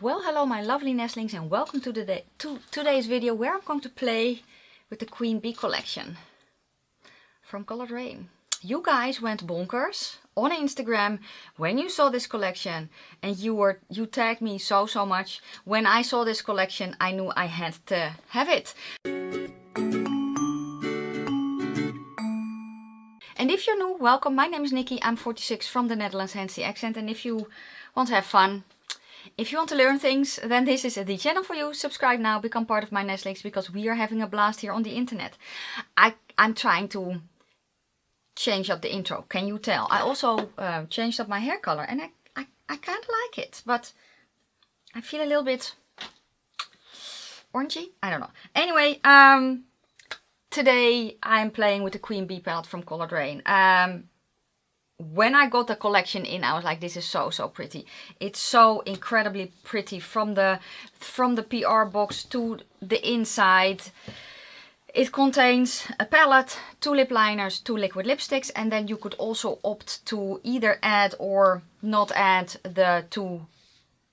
Well, hello my lovely nestlings and welcome to today's video where I'm going to play with the Queen Bee collection from Coloured Raine. You guys went bonkers on Instagram when you saw this collection and you tagged me so much. When I saw this collection I knew I had to have it. And if you're new, welcome. My name is Nikki. I'm 46 from the Netherlands, hence the accent. And if you want to have fun, if you want to learn things, then this is the channel for you. Subscribe now, become part of my nestlings, because we are having a blast here on the internet. I'm trying to change up the intro, can you tell? I also changed up my hair color and I kind of like it, but I feel a little bit orangey. I don't know. Anyway, today I'm playing with the Queen Bee palette from Coloured Raine. When I got the collection in, I was like, this is so pretty. It's so incredibly pretty from the PR box to the inside. It contains a palette, 2 lip liners, 2 liquid lipsticks, and then you could also opt to either add or not add the 2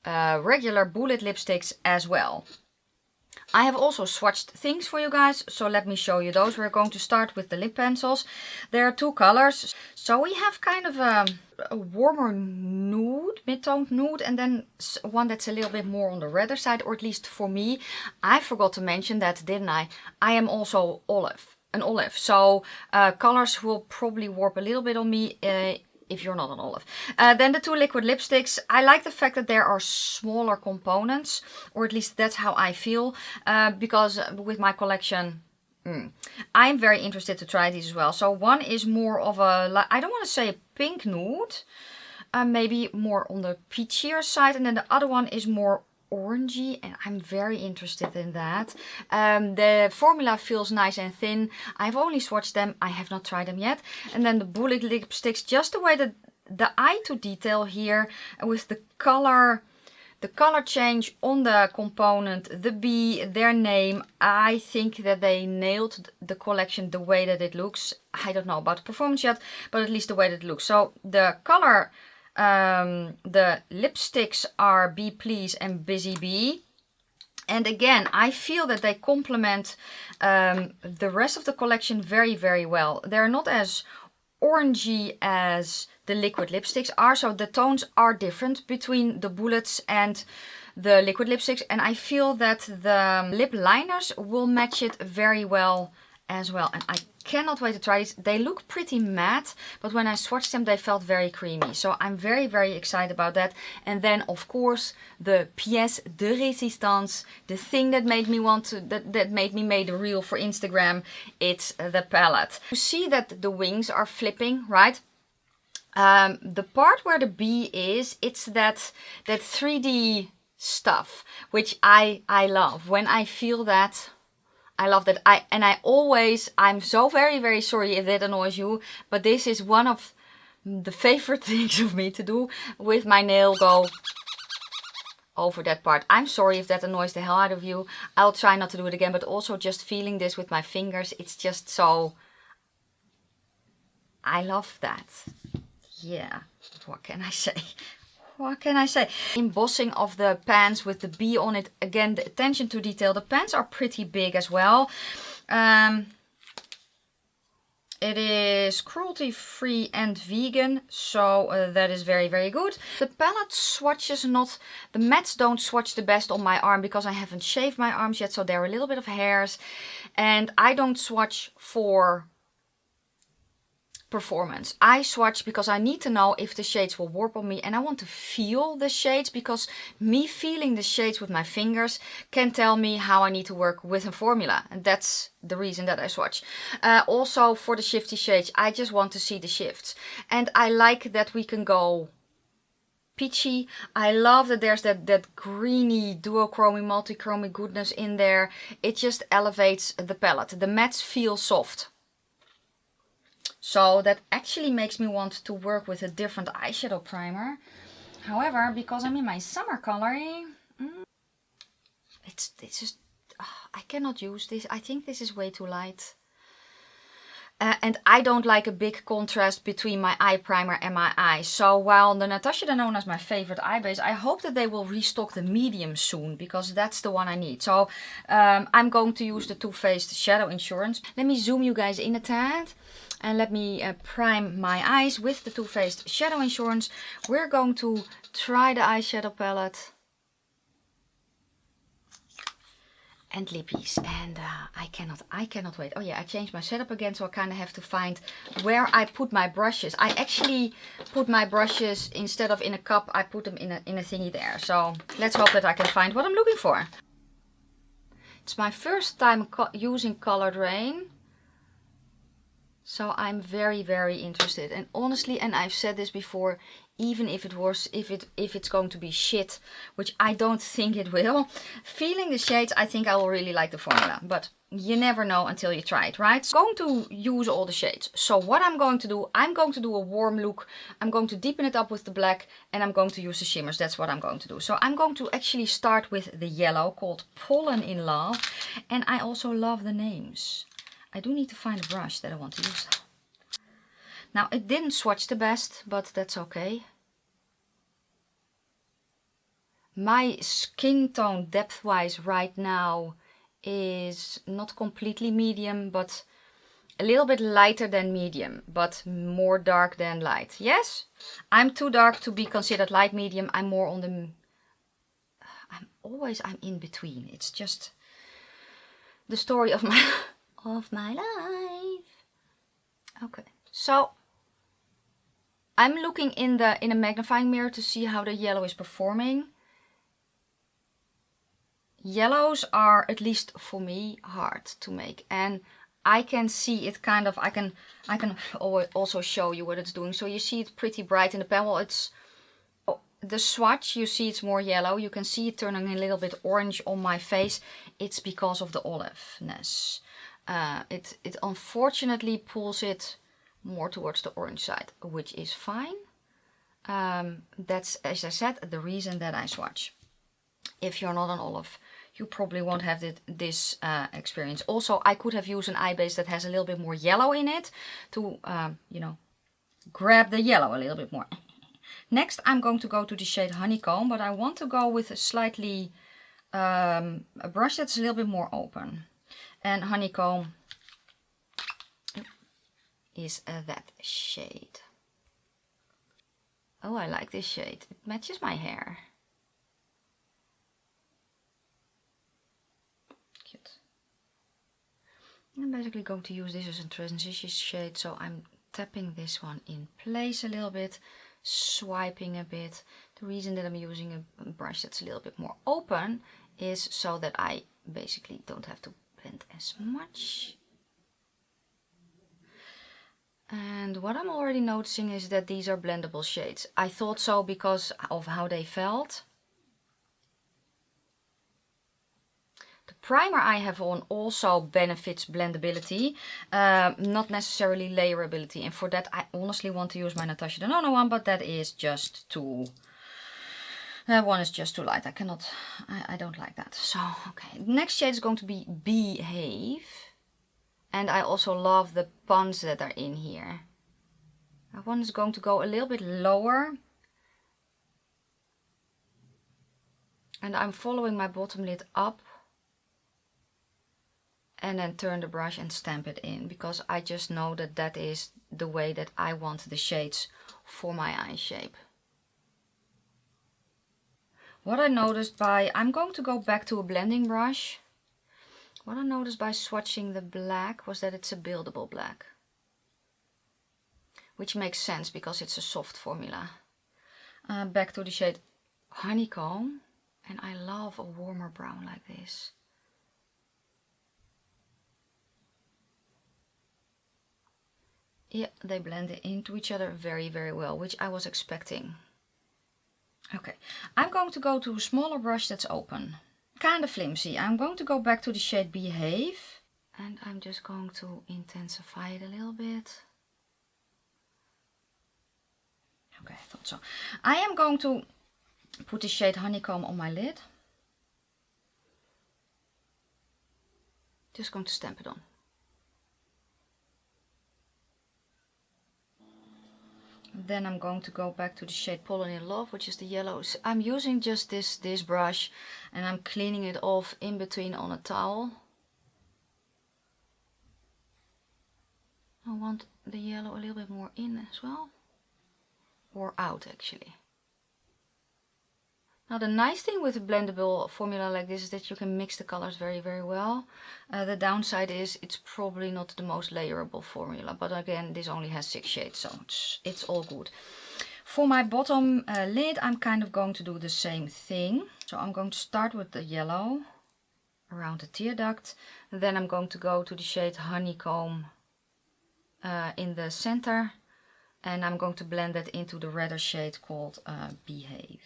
regular bullet lipsticks as well. I have also swatched things for you guys, so let me show you those. We're going to start with the lip pencils. There are 2 colors. So we have kind of a warmer nude, mid-toned nude, and then one that's a little bit more on the redder side, or at least for me. I forgot to mention that, didn't I? I am also an olive. So colors will probably warp a little bit on me if you're not an olive. Then the 2 liquid lipsticks. I like the fact that there are smaller components, or at least that's how I feel, because with my collection, I'm very interested to try these as well. So one is more of a, I don't want to say a pink nude, maybe more on the peachier side, and then the other one is more orangey, and I'm very interested in that. The formula feels nice and thin. I've only swatched them, I have not tried them yet. And then the bullet lipsticks, just the way that the eye to detail here with the color change on the component, the bee, their name. I think that they nailed the collection the way that it looks. I don't know about the performance yet, but at least the way that it looks. So the color, the lipsticks are Be Please and Busy Bee. And again, I feel that they complement the rest of the collection very well. They're not as orangey as the liquid lipsticks are, so the tones are different between the bullets and the liquid lipsticks, and I feel that the lip liners will match it very well as well. And I cannot wait to try these. They look pretty matte, but when I swatched them they felt very creamy, so I'm very excited about that. And then of course the pièce de résistance, the thing that made me want to, that made me make a reel for Instagram, it's the palette. You see that the wings are flipping, right? The part where the bee is, it's that 3D stuff, which I love. When I feel that, I love that. I'm so very sorry if that annoys you, but this is one of the favorite things of me to do with my nail, go over that part. I'm sorry if that annoys the hell out of you. I'll try not to do it again, but also just feeling this with my fingers, it's just so, I love that. Yeah, what can I say? What can I say? Embossing of the pants with the bee on it. Again, the attention to detail. The pants are pretty big as well. It is cruelty free and vegan, so that is very good. The palette swatches not, the mattes don't swatch the best on my arm because I haven't shaved my arms yet, so there are a little bit of hairs. And I don't swatch for performance. I swatch because I need to know if the shades will warp on me, and I want to feel the shades, because me feeling the shades with my fingers can tell me how I need to work with a formula, and that's the reason that I swatch. Also for the shifty shades, I just want to see the shifts, and I like that we can go peachy. I love that there's that greeny duochromy multichromy goodness in there. It just elevates the palette. The mattes feel soft. So that actually makes me want to work with a different eyeshadow primer. However, because I'm in my summer coloring, it's just, I cannot use this. I think this is way too light. And I don't like a big contrast between my eye primer and my eyes. So while the Natasha Denona is my favorite eye base, I hope that they will restock the medium soon, because that's the one I need. So I'm going to use the Too Faced Shadow Insurance. Let me zoom you guys in a tad. And let me prime my eyes with the Too Faced Shadow Insurance. We're going to try the eyeshadow palette. And lippies, and I cannot wait. Oh yeah, I changed my setup again, so I kind of have to find where I put my brushes. I actually put my brushes, instead of in a cup, I put them in a thingy there. So let's hope that I can find what I'm looking for. It's my first time using Coloured Raine, so I'm very, very interested. And honestly, and I've said this before, even if it's going to be shit, which I don't think it will, feeling the shades, I think I will really like the formula. But you never know until you try it, right? I'm going to use all the shades. So what I'm going to do, I'm going to do a warm look. I'm going to deepen it up with the black, and I'm going to use the shimmers. That's what I'm going to do. So I'm going to actually start with the yellow, called Pollen in Love. And I also love the names. I do need to find a brush that I want to use. Now, it didn't swatch the best, but that's okay. My skin tone depth-wise right now is not completely medium, but a little bit lighter than medium, but more dark than light. Yes, I'm too dark to be considered light medium. I'm more on the... I'm in between. It's just the story of my life. Okay, so I'm looking in a magnifying mirror to see how the yellow is performing. Yellows are, at least for me, hard to make, and I can see it kind of, I can also show you what it's doing. So you see it pretty bright in the pen. Well, it's the swatch, you see it's more yellow. You can see it turning a little bit orange on my face. It's because of the oliveness. It unfortunately pulls it more towards the orange side, which is fine. That's, as I said, the reason that I swatch. If you're not an olive, you probably won't have this experience. Also, I could have used an eye base that has a little bit more yellow in it to, you know, grab the yellow a little bit more. Next, I'm going to go to the shade Honeycomb, but I want to go with a slightly, a brush that's a little bit more open. And Honeycomb is that shade. Oh, I like this shade. It matches my hair. Cute. I'm basically going to use this as a transition shade, so I'm tapping this one in place a little bit, swiping a bit. The reason that I'm using a brush that's a little bit more open is so that I basically don't have to blend as much. And what I'm already noticing is that these are blendable shades. I thought so because of how they felt. The primer I have on also benefits blendability, not necessarily layerability. And for that I honestly want to use my Natasha Denona one, but that is just too... That one is just too light. I don't like that. So, okay. The next shade is going to be Behave. And I also love the puns that are in here. That one is going to go a little bit lower. And I'm following my bottom lid up. And then turn the brush and stamp it in. Because I just know that that is the way that I want the shades for my eye shape. What I noticed by... I'm going to go back to a blending brush. What I noticed by swatching the black was that it's a buildable black. Which makes sense because it's a soft formula. Back to the shade Honeycomb. And I love a warmer brown like this. Yeah, they blend into each other very, very well, which I was expecting. Okay, I'm going to go to a smaller brush that's open. Kind of flimsy. I'm going to go back to the shade Behave. And I'm just going to intensify it a little bit. Okay, I thought so. I am going to put the shade Honeycomb on my lid. Just going to stamp it on. Then I'm going to go back to the shade Pollen in Love, which is the yellows. I'm using just this brush and I'm cleaning it off in between on a towel. I want the yellow a little bit more in as well. Or out actually. Now the nice thing with a blendable formula like this is that you can mix the colors very, very well. The downside is it's probably not the most layerable formula, but again this only has 6 shades, so it's all good. For my bottom lid I'm kind of going to do the same thing. So I'm going to start with the yellow around the tear duct, then I'm going to go to the shade Honeycomb in the center, and I'm going to blend that into the redder shade called Behave.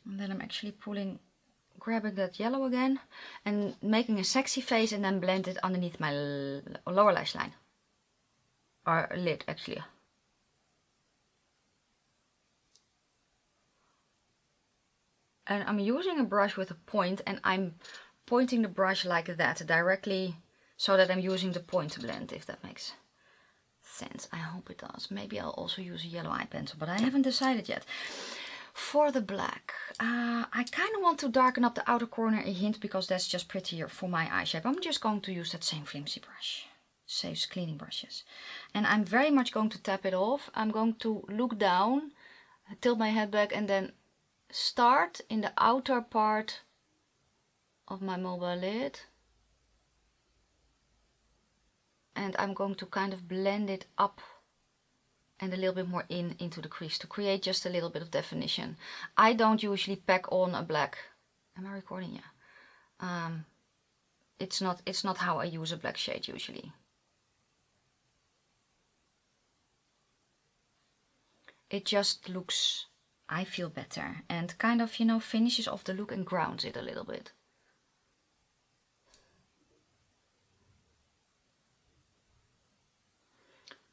And then I'm actually grabbing that yellow again and making a sexy face and then blend it underneath my lower lash line. Or lid actually. And I'm using a brush with a point and I'm pointing the brush like that directly so that I'm using the point to blend, if that makes sense. I hope it does. Maybe I'll also use a yellow eye pencil, but I haven't decided yet. For the black, I kind of want to darken up the outer corner a hint because that's just prettier for my eye shape. I'm just going to use that same flimsy brush, saves cleaning brushes. And I'm very much going to tap it off. I'm going to look down, tilt my head back and then start in the outer part of my mobile lid. And I'm going to kind of blend it up and a little bit more into the crease to create just a little bit of definition. I don't usually pack on a black. Am I recording? Yeah. It's not how I use a black shade usually. It just looks, I feel, better and kind of, you know, finishes off the look and grounds it a little bit.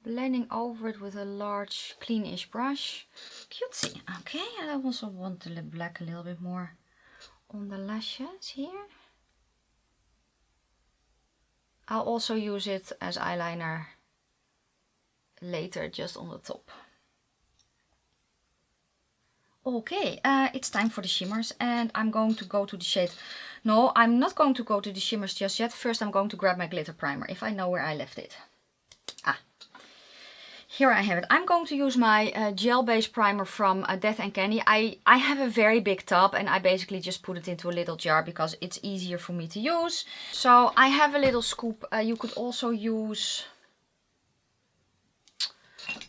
Blending over it with a large cleanish brush. Cutesy. Okay, and I also want the black a little bit more on the lashes here. I'll also use it as eyeliner later, just on the top. Okay, it's time for the shimmers and I'm going to go to the shade. No, I'm not going to go to the shimmers just yet. First I'm going to grab my glitter primer, if I know where I left it. Here I have it. I'm going to use my gel-based primer from Death and Candy. I have a very big tub and I basically just put it into a little jar because it's easier for me to use. So I have a little scoop. You could also use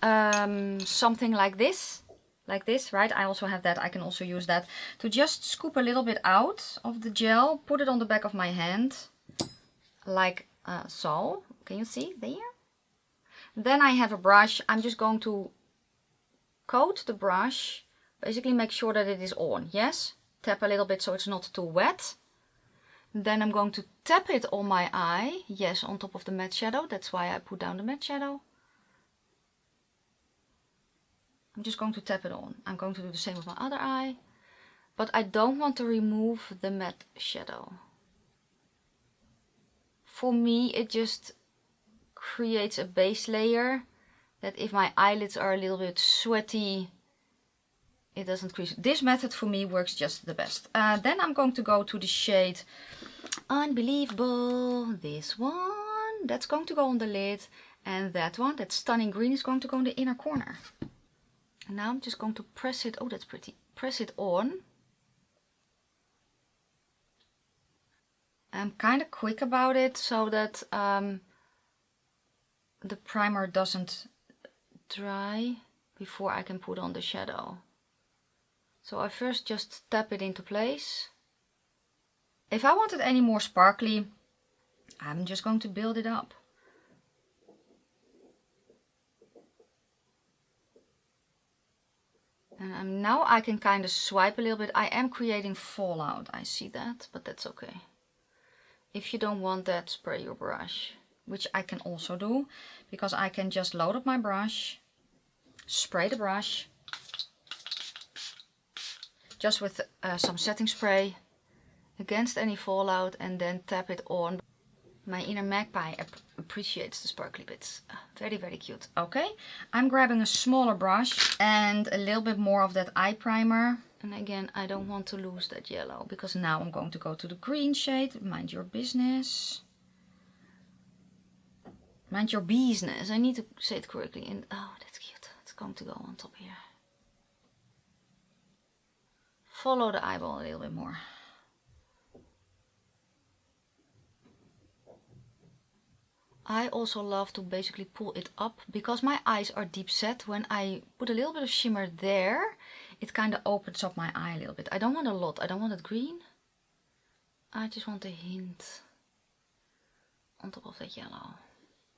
something like this, right? I also have that. I can also use that to just scoop a little bit out of the gel, put it on the back of my hand, like so. Can you see there? Then I have a brush. I'm just going to coat the brush, basically make sure that it is on. Yes, tap a little bit so it's not too wet. Then I'm going to tap it on my eye. Yes, on top of the matte shadow. That's why I put down the matte shadow. I'm just going to tap it on. I'm going to do the same with my other eye. But I don't want to remove the matte shadow. For me, it just creates a base layer that if my eyelids are a little bit sweaty, it doesn't crease. This method for me works just the best. Then I'm going to go to the shade Unbelievable. This one, that's going to go on the lid, and that one, that stunning green, is going to go in the inner corner. And now I'm just going to press it. Oh, that's pretty. Press it on. I'm kind of quick about it so that the primer doesn't dry before I can put on the shadow. So I first just tap it into place. If I want it any more sparkly, I'm just going to build it up. And now I can kind of swipe a little bit. I am creating fallout, I see that, but that's okay. If you don't want that, spray your brush, which I can also do, because I can just load up my brush, spray the brush, just with some setting spray against any fallout, and then tap it on. My inner magpie appreciates the sparkly bits. Very, very cute. Okay, I'm grabbing a smaller brush and a little bit more of that eye primer. And again, I don't want to lose that yellow because now I'm going to go to the green shade. Mind your business. Mind your business. I need to say it correctly. And oh, that's cute. It's going to go on top here. Follow the eyeball a little bit more. I also love to basically pull it up because my eyes are deep set. When I put a little bit of shimmer there, it kind of opens up my eye a little bit. I don't want a lot. I don't want it green. I just want a hint on top of that yellow.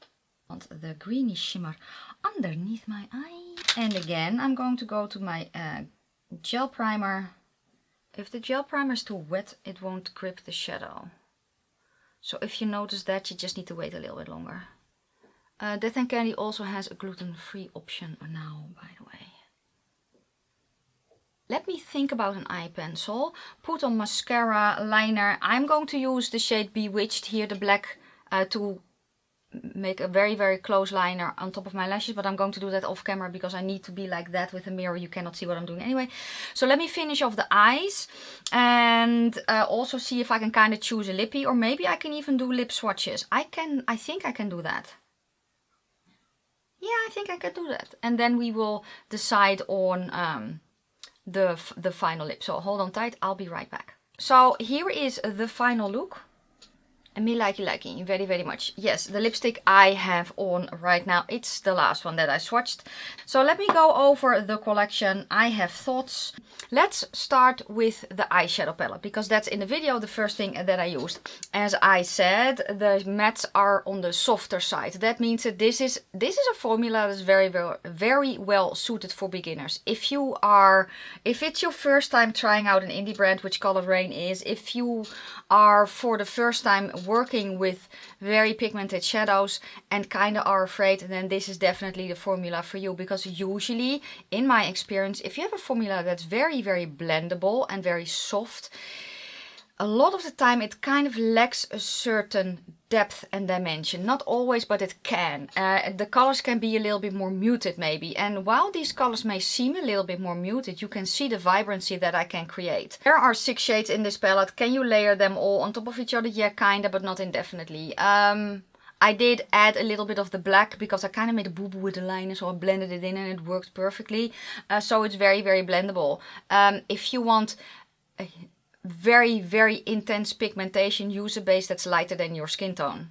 I want the greeny shimmer underneath my eye. And again, I'm going to go to my gel primer. If the gel primer is too wet, it won't grip the shadow. So if you notice that, you just need to wait a little bit longer. Death and Candy also has a gluten-free option now, by the way. Let me think about an eye pencil. Put on mascara, liner. I'm going to use the shade Bewitched here, the black, to make a very, very close liner on top of my lashes. But I'm going to do that off camera because I need to be like that with a mirror. You cannot see what I'm doing anyway. So let me finish off the eyes. And also see if I can kind of choose a lippy. Or maybe I can even do lip swatches. I think I can do that. Yeah, I think I can do that. And then we will decide on the final lip. So hold on tight, I'll be right back. So here is the final look. And me liking very, very much. Yes, the lipstick I have on right now, it's the last one that I swatched. So let me go over the collection. I have thoughts. Let's start with the eyeshadow palette, because that's in the video the first thing that I used. As I said, the mattes are on the softer side. That means that this is a formula that's very well suited for beginners. If it's your first time trying out an indie brand, which Coloured Raine is, if you are for the first time working with very pigmented shadows and kind of are afraid, then this is definitely the formula for you. Because usually, in my experience, if you have a formula that's very blendable and very soft, a lot of the time it kind of lacks a certain depth and dimension. Not always, but it can. The colors can be a little bit more muted maybe. And while these colors may seem a little bit more muted, you can see the vibrancy that I can create. There are 6 shades in this palette. Can you layer them all on top of each other? Yeah, kinda, but not indefinitely. I did add a little bit of the black because I kind of made a boo-boo with the liner, so I blended it in and it worked perfectly. So it's very blendable. If you want a very intense pigmentation, use a base that's lighter than your skin tone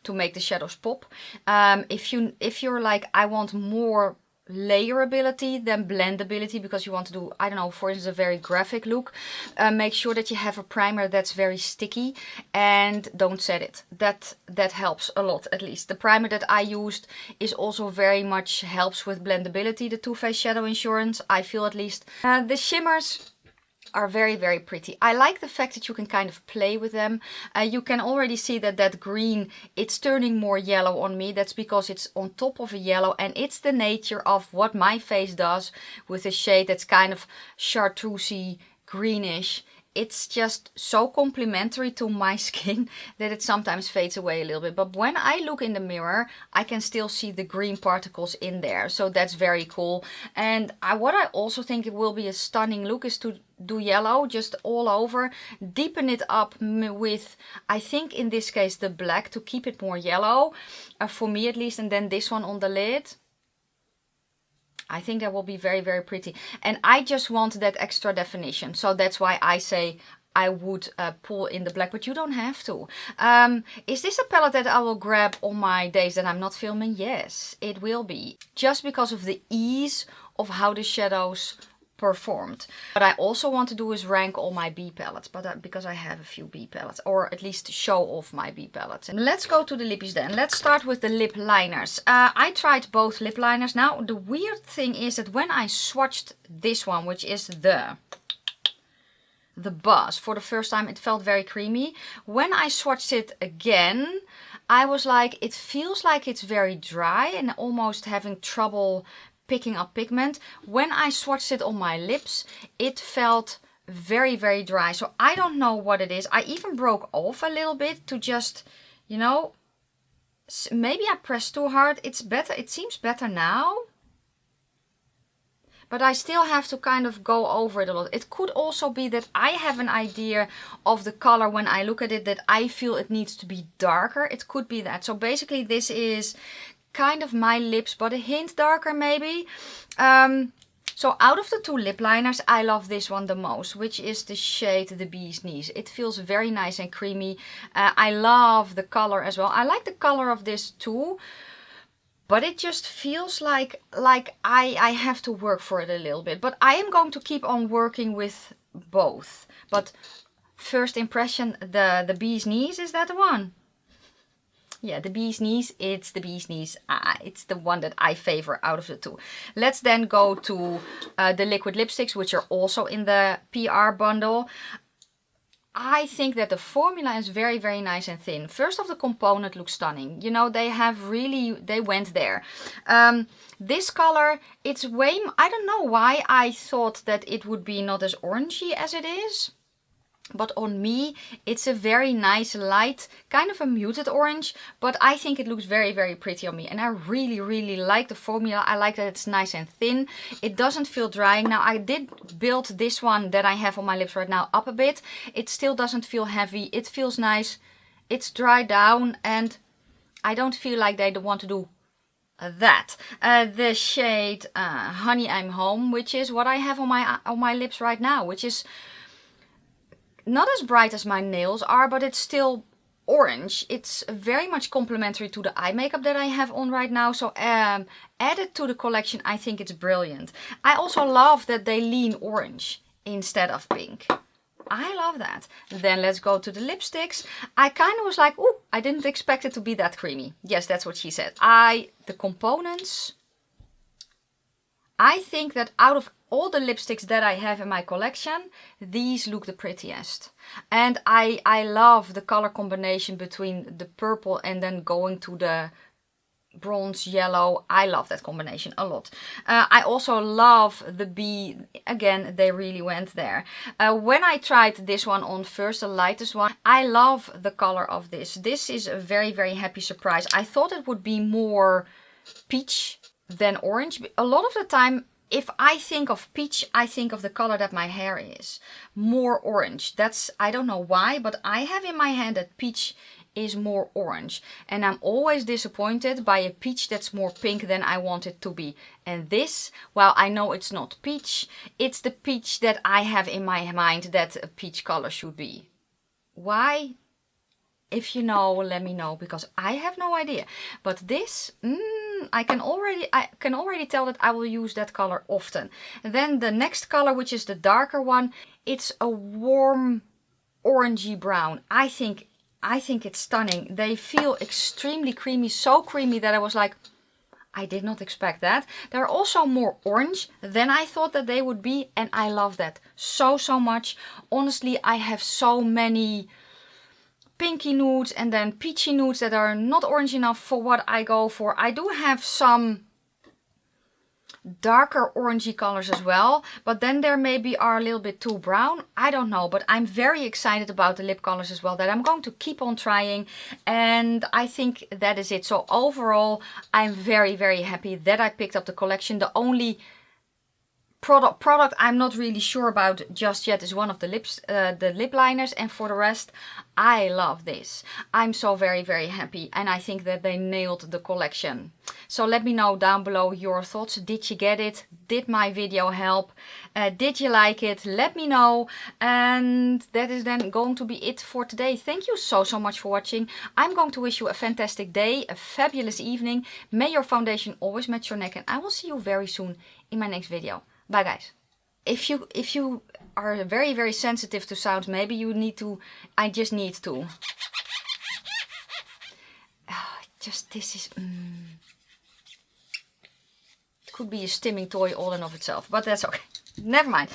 to make the shadows pop. If you're like, I want more layerability than blendability because you want to do, I don't know, for instance, a very graphic look, make sure that you have a primer that's very sticky and don't set it. That helps a lot. At least the primer that I used is also very much helps with blendability, the Too Faced Shadow Insurance, I feel at least. The shimmers are very pretty. I like the fact that you can kind of play with them. You can already see that green, it's turning more yellow on me. That's because it's on top of a yellow, and it's the nature of what my face does with a shade that's kind of chartreusey, greenish. It's just so complementary to my skin that it sometimes fades away a little bit. But when I look in the mirror, I can still see the green particles in there. So that's very cool. And what I also think it will be a stunning look is to do yellow just all over. Deepen it up with, I think in this case, the black to keep it more yellow. For me at least. And then this one on the lid. I think that will be very pretty. And I just want that extra definition. So that's why I say I would pull in the black, but you don't have to. Is this a palette that I will grab on my days that I'm not filming? Yes, it will be. Just because of the ease of how the shadows performed. What I also want to do is rank all my B palettes, but because I have a few B palettes, or at least show off my B palettes. And let's go to the lippies then. Let's start with the lip liners. I tried both lip liners. Now the weird thing is that when I swatched this one, which is the Buzz, for the first time, it felt very creamy. When I swatched it again, I was like, it feels like it's very dry and almost having trouble picking up pigment. When I swatched it on my lips, it felt very dry. So I don't know what it is. I even broke off a little bit to just, you know, maybe I pressed too hard. It's better. It seems better now. But I still have to kind of go over it a lot. It could also be that I have an idea of the color when I look at it, that I feel it needs to be darker. It could be that. So basically this is kind of my lips, but a hint darker maybe. So out of the two lip liners, I love this one the most, which is the shade The Bee's Knees. It feels very nice and creamy. I love the color as well. I like the color of this too. But it just feels like I have to work for it a little bit. But I am going to keep on working with both. But first impression, the Bee's Knees, is that the one? Yeah, the Bee's Knees, it's the Bee's Knees. It's the one that I favor out of the two. Let's then go to the liquid lipsticks, which are also in the PR bundle. I think that the formula is very, very nice and thin. First off, the component looks stunning. You know, they went there. This color, it's way, I don't know why I thought that it would be not as orangey as it is. But on me, it's a very nice light, kind of a muted orange. But I think it looks very, very pretty on me. And I really, really like the formula. I like that it's nice and thin. It doesn't feel drying. Now, I did build this one that I have on my lips right now up a bit. It still doesn't feel heavy. It feels nice. It's dried down. And I don't feel like they want to do that. The shade Honey I'm Home, which is what I have on my lips right now. Which is not as bright as my nails are, but it's still orange. It's very much complementary to the eye makeup that I have on right now. So added to the collection, I think it's brilliant. I also love that they lean orange instead of pink. I love that. Then let's go to the lipsticks. I kind of was like, oh, I didn't expect it to be that creamy. Yes, that's what she said. The components, I think that out of all the lipsticks that I have in my collection, these look the prettiest. And I love the color combination between the purple and then going to the bronze yellow. I love that combination a lot. I also love the Bee. Again, they really went there. When I tried this one on first, the lightest one, I love the color of this. This is a very, very happy surprise. I thought it would be more peach than orange. A lot of the time, if I think of peach, I think of the color that my hair is. More orange. That's, I don't know why, but I have in my hand that peach is more orange. And I'm always disappointed by a peach that's more pink than I want it to be. And this, well, I know it's not peach. It's the peach that I have in my mind that a peach color should be. Why? If you know, let me know, because I have no idea. But this, I can already tell that I will use that color often. And then the next color, which is the darker one, it's a warm orangey brown. I think it's stunning. They feel extremely creamy, so creamy that I was like, I did not expect that. They're also more orange than I thought that they would be, and I love that so much. Honestly, I have so many pinky nudes and then peachy nudes that are not orange enough for what I go for. I do have some darker orangey colors as well, but then there maybe are a little bit too brown. I don't know, but I'm very excited about the lip colors as well that I'm going to keep on trying, and I think that is it. So overall, I'm very, very happy that I picked up the collection. The only product I'm not really sure about just yet is one of the lip liners, and for the rest, I love this. I'm so very, very happy, and I think that they nailed the collection. So let me know down below your thoughts. Did you get it? Did my video help? Did you like it? Let me know. And that is then going to be it for today. Thank you so much for watching. I'm going to wish you a fantastic day, a fabulous evening. May your foundation always match your neck, and I will see you very soon in my next video. Bye guys. If you are very, very sensitive to sounds, maybe you need to, I just need to. This is, it could be a stimming toy all in of itself, but that's okay. Never mind.